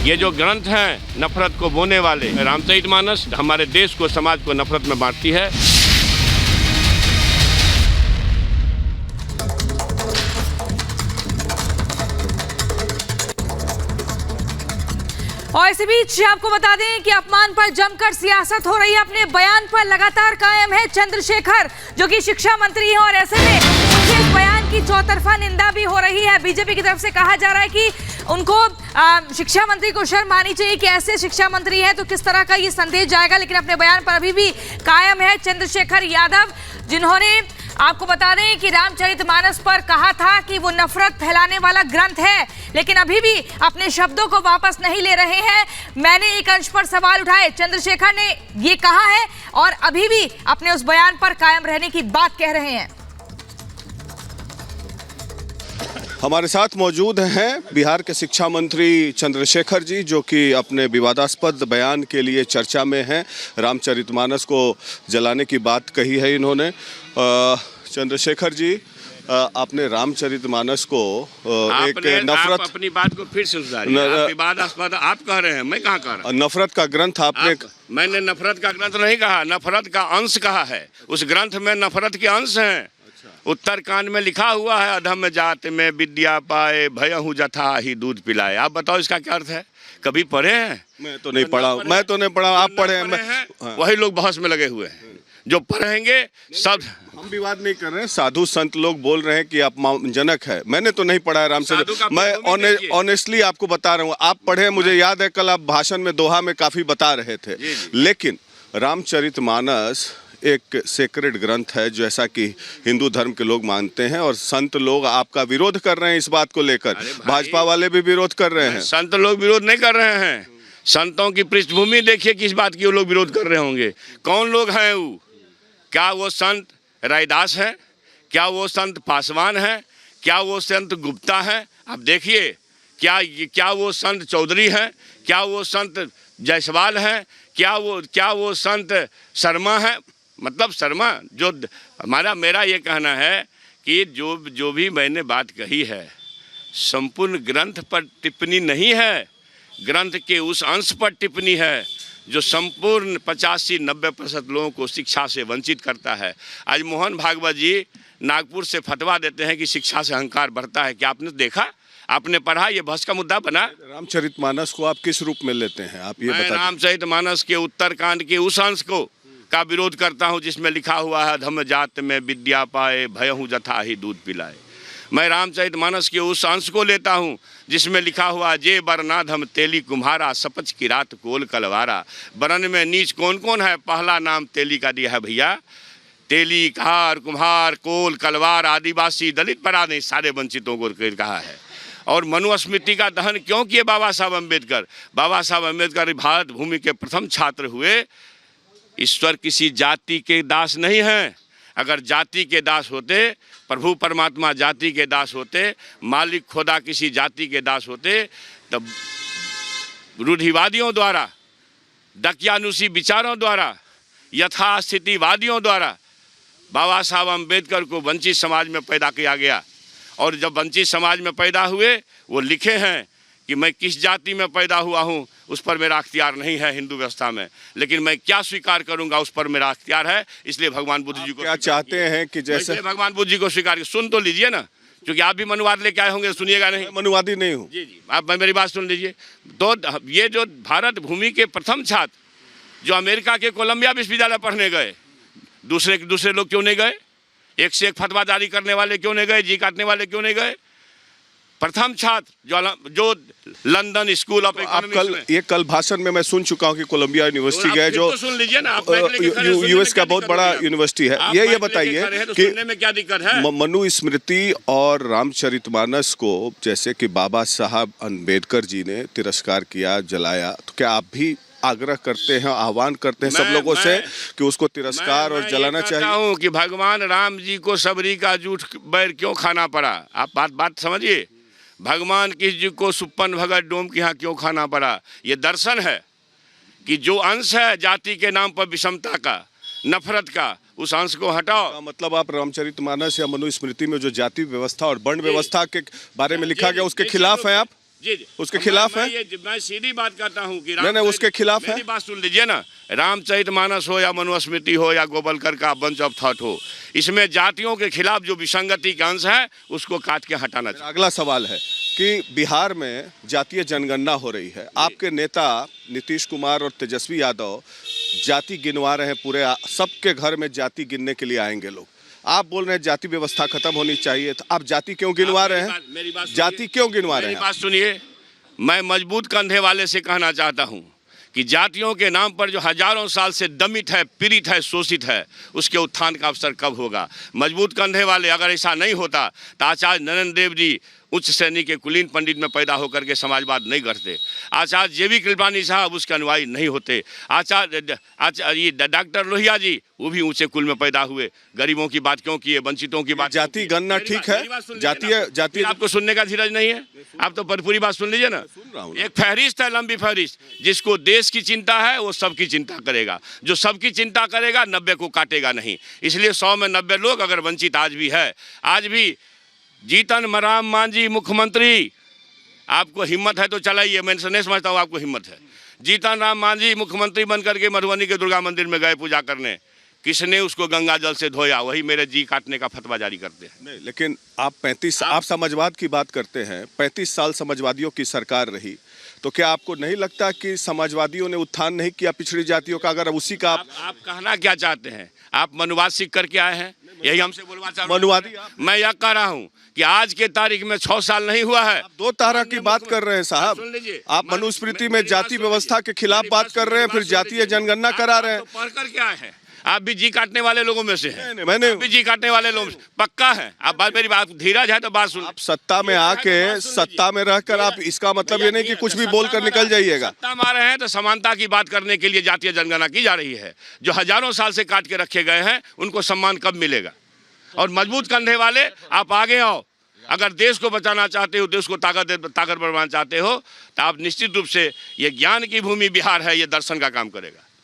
ये जो ग्रंथ हैं नफरत को बोने वाले, रामचरितमानस हमारे देश को, समाज को नफरत में बांटती है। और इसी बीच आपको बता दें कि अपमान पर जमकर सियासत हो रही है। अपने बयान पर लगातार कायम है चंद्रशेखर, जो कि शिक्षा मंत्री हैं, और ऐसे में उनके इस बयान की चौतरफा निंदा भी हो रही है। बीजेपी की तरफ से कहा जा रहा है कि उनको शिक्षा मंत्री को शर्म आनी चाहिए कि ऐसे शिक्षा मंत्री हैं तो किस तरह का ये संदेश जाएगा। लेकिन अपने बयान पर अभी भी कायम है चंद्रशेखर यादव, जिन्होंने आपको बता दें कि रामचरितमानस पर कहा था कि वो नफरत फैलाने वाला ग्रंथ है, लेकिन अभी भी अपने शब्दों को वापस नहीं ले रहे हैं। मैंने एक अंश पर सवाल उठाए, चंद्रशेखर ने ये कहा है और अभी भी अपने उस बयान पर कायम रहने की बात कह रहे हैं। हमारे साथ मौजूद हैं बिहार के शिक्षा मंत्री चंद्रशेखर जी, जो कि अपने विवादास्पद बयान के लिए चर्चा में हैं। रामचरितमानस को जलाने की बात कही है इन्होंने। चंद्रशेखर जी, आपने रामचरितमानस को एक नफरत, आप अपनी बात को फिर से विवादास्पद आप कह रहे हैं, मैं कहाँ कह रहा हूँ? नफरत का ग्रंथ आपने मैंने नफरत का ग्रंथ नहीं कहा, नफरत का अंश कहा है। उस ग्रंथ में नफरत के अंश हैं। उत्तरकांड में लिखा हुआ है, अधम जात में विद्या पाए, भयहु जथा ही दूध पिलाए। आप बताओ इसका क्या अर्थ है? कभी पढ़े हैं? मैं तो नहीं पढ़ा, आप पढ़े हैं। वही लोग बहस में लगे हुए हैं, जो पढ़ेंगे सब। हम विवाद नहीं कर रहे हैं, साधु संत लोग बोल रहे हैं कि अपमानजनक है। मैंने तो नहीं पढ़ा है रामचरित, मैं ऑनेस्टली आपको बता रहा हूँ। आप पढ़े, मुझे याद है कल आप भाषण में दोहा में काफी बता रहे थे। लेकिन रामचरितमानस एक सेक्रेड ग्रंथ है, जैसा कि हिंदू धर्म के लोग मानते हैं, और संत लोग आपका विरोध कर रहे हैं इस बात को लेकर। भाजपा वाले भी विरोध कर रहे हैं। संत लोग विरोध नहीं कर रहे हैं। संतों की पृष्ठभूमि देखिए किस बात की वो लोग विरोध कर रहे होंगे। कौन लोग हैं वो? क्या वो संत रैदास हैं? क्या वो संत पासवान हैं? क्या वो संत गुप्ता हैं? आप देखिए, क्या वो संत चौधरी हैं? क्या वो संत जायसवाल हैं? क्या वो संत शर्मा हैं? मतलब शर्मा, जो मेरा ये कहना है कि जो भी मैंने बात कही है, संपूर्ण ग्रंथ पर टिप्पणी नहीं है, ग्रंथ के उस अंश पर टिप्पणी है जो संपूर्ण 85-90% लोगों को शिक्षा से वंचित करता है। आज मोहन भागवत जी नागपुर से फतवा देते हैं कि शिक्षा से अहंकार बढ़ता है। क्या आपने देखा? आपने पढ़ा? ये बहस का मुद्दा बना। रामचरितमानस को आप किस रूप में लेते हैं? आप ये बताइए। रामचरितमानस के उत्तरकांड के उस अंश को का विरोध करता हूँ जिसमें लिखा हुआ है, धम जात में विद्या पाए, भयहु जथा ही दूध पिलाए। मैं रामचरितमानस के उस अंश को लेता हूँ जिसमें लिखा हुआ, जे बरनाधम तेली कुम्हारा, सपच की रात कोल कलवारा। बरन में नीच कौन कौन है? पहला नाम तेली का दिया है भैया। तेली, कहार, कुम्हार, कोल, कलवार, आदिवासी, दलित पराधीन सारे वंचितों को कहा है। और मनुस्मृति का दहन क्यों किए बाबा साहब अम्बेडकर? बाबा साहब अम्बेडकर भारत भूमि के प्रथम छात्र हुए। ईश्वर किसी जाति के दास नहीं हैं। अगर जाति के दास होते, प्रभु परमात्मा जाति के दास होते, मालिक खुदा किसी जाति के दास होते, तब रूढ़िवादियों द्वारा, दकियानुसी विचारों द्वारा, यथास्थितिवादियों द्वारा बाबा साहब अम्बेडकर को वंचित समाज में पैदा किया गया। और जब वंचित समाज में पैदा हुए, वो लिखे हैं कि मैं किस जाति में पैदा हुआ हूँ उस पर मेरा अख्तियार नहीं है हिंदू व्यवस्था में, लेकिन मैं क्या स्वीकार करूंगा उस पर मेरा अख्तियार है। इसलिए भगवान बुद्ध जी को क्या चाहते हैं कि जैसे भगवान बुद्ध जी को स्वीकार, सुन तो लीजिए ना, क्योंकि आप भी मनुवाद लेके आए होंगे, सुनिएगा नहीं? मनुवादी नहीं हूँ। जी, आप मेरी बात सुन लीजिए। तो ये जो भारत भूमि के प्रथम छात्र जो अमेरिका के कोलंबिया विश्वविद्यालय पढ़ने गए, दूसरे लोग क्यों नहीं गए? एक से एक फतवा जारी करने वाले क्यों नहीं गए? जी काटने वाले क्यों नहीं गए? प्रथम छात्र जो लंदन स्कूल ऑफ इकोनॉमिक्स कल भाषण में मैं सुन चुका हूं कि कोलंबिया यूनिवर्सिटी गए, जो तो सुन लीजिए ना, यूएस का बहुत बड़ा यूनिवर्सिटी है। ये बताइए कि सुनने में क्या दिक्कत है? मनुस्मृति और रामचरितमानस को जैसे कि बाबा साहब अम्बेडकर जी ने तिरस्कार किया, जलाया, तो क्या आप भी आग्रह करते हैं, आह्वान करते हैं सब लोगों से कि उसको तिरस्कार और जलाना चाहिए? मैं हूँ कि भगवान राम जी को सबरी का जूठ बैर क्यों खाना पड़ा? आप बात समझिए। भगवान किस जी को सुप्पन भगत डोम के यहाँ क्यों खाना पड़ा? ये दर्शन है कि जो अंश है जाति के नाम पर विषमता का, नफरत का, उस अंश को हटाओ। मतलब आप रामचरितमानस या मनुस्मृति में जो जाति व्यवस्था और वर्ण व्यवस्था के बारे में लिखा गया उसके खिलाफ हैं आप? जी जी। उसके खिलाफ है? मैं सीधी बात करता हूँ कि नहीं, उसके खिलाफ है। मेरी बात सुन लीजिए ना, रामचरितमानस हो या मनुस्मृति हो या गोवलकर का बंच ऑफ थॉट हो, इसमें जातियों के खिलाफ जो विसंगति का अंश है उसको काट के हटाना चाहिए। अगला सवाल है कि बिहार में जातीय जनगणना हो रही है, आपके नेता नीतीश कुमार और तेजस्वी यादव जाति गिनवा रहे हैं, पूरे सबके घर में जाति गिनने के लिए आएंगे लोग। आप बोल रहे हैं जाति व्यवस्था खत्म होनी चाहिए, तो आप जाति क्यों गिनवा रहे हैं? मेरी बात जाति क्यों गिनवा रहे हैं? मेरी बात सुनिए, मैं मजबूत कंधे वाले से कहना चाहता हूं कि जातियों के नाम पर जो हजारों साल से दमित है, पीड़ित है, शोषित है, उसके उत्थान का अवसर कब होगा? मजबूत कंधे वाले, अगर ऐसा नहीं होता तो आचार्य नरेंद्र देव जी उच्च श्रेणी के कुलीन पंडित में पैदा होकर के समाजवाद नहीं करते। आचार्य जेबी कृपलानी साहब उसके अनुयायी नहीं होते। आचार्य डॉक्टर लोहिया जी वो भी ऊंचे कुल में पैदा हुए। गरीबों की बात क्यों किए, वंचितों की बात? जाति गणना ठीक है, जातीय आपको सुनने का धीरज नहीं है? आप तो पूरी बात सुन लीजिए ना। एक फहरिस्त है, लंबी फहरिस्त, जिसको देश की चिंता है वो सबकी चिंता करेगा। जो सबकी चिंता करेगा 90 को काटेगा नहीं। इसलिए 100 में 90 लोग अगर वंचित आज भी है, आज भी जीतन राम मांझी मुख्यमंत्री, आपको हिम्मत है तो चलाइए, मैं नहीं समझता हूँ आपको हिम्मत है। जीतन राम मांझी मुख्यमंत्री बनकर के मधुबनी के दुर्गा मंदिर में गए पूजा करने, किसने उसको गंगा जल से धोया? वही मेरे जी काटने का फतवा जारी करते हैं। नहीं, लेकिन आप समाजवाद की बात करते हैं, 35 साल समाजवादियों की सरकार रही, तो क्या आपको नहीं लगता कि समाजवादियों ने उत्थान नहीं किया पिछड़ी जातियों का? अगर उसी का आप कहना क्या चाहते हैं? आप मनुवाद सीख करके आए हैं, यही हमसे बोलवा चाह रहे हैं? मनुवादी मैं यह कह रहा हूँ कि आज के तारीख में 6 साल नहीं हुआ है। 2 तारा की बात कर रहे हैं साहब। सुन लीजिए, आप मनुस्मृति में जाति व्यवस्था के खिलाफ बात कर रहे हैं, फिर जातीय जनगणना करा रहे हैं। तो पढ़ कर क्या है? आप भी जी काटने वाले लोगों में से हैं। मैंने आप भी जी काटने वाले लोग पक्का है। आप बात, मेरी बात धीरज है तो बात सुन। आप सत्ता में आके सत्ता में रहकर आप, इसका मतलब ये नहीं कि कुछ भी बोलकर निकल जाइएगा। सत्ता में आ रहे हैं तो समानता की बात करने के लिए जातीय जनगणना की जा रही है। जो हजारों साल से काट के रखे गए हैं उनको सम्मान कब मिलेगा? और मजबूत कंधे वाले आप आगे आओ। अगर देश को बचाना चाहते हो, देश को ताकत बढ़ाना चाहते हो, तो आप निश्चित रूप से ये ज्ञान की भूमि बिहार है, ये दर्शन का काम करेगा।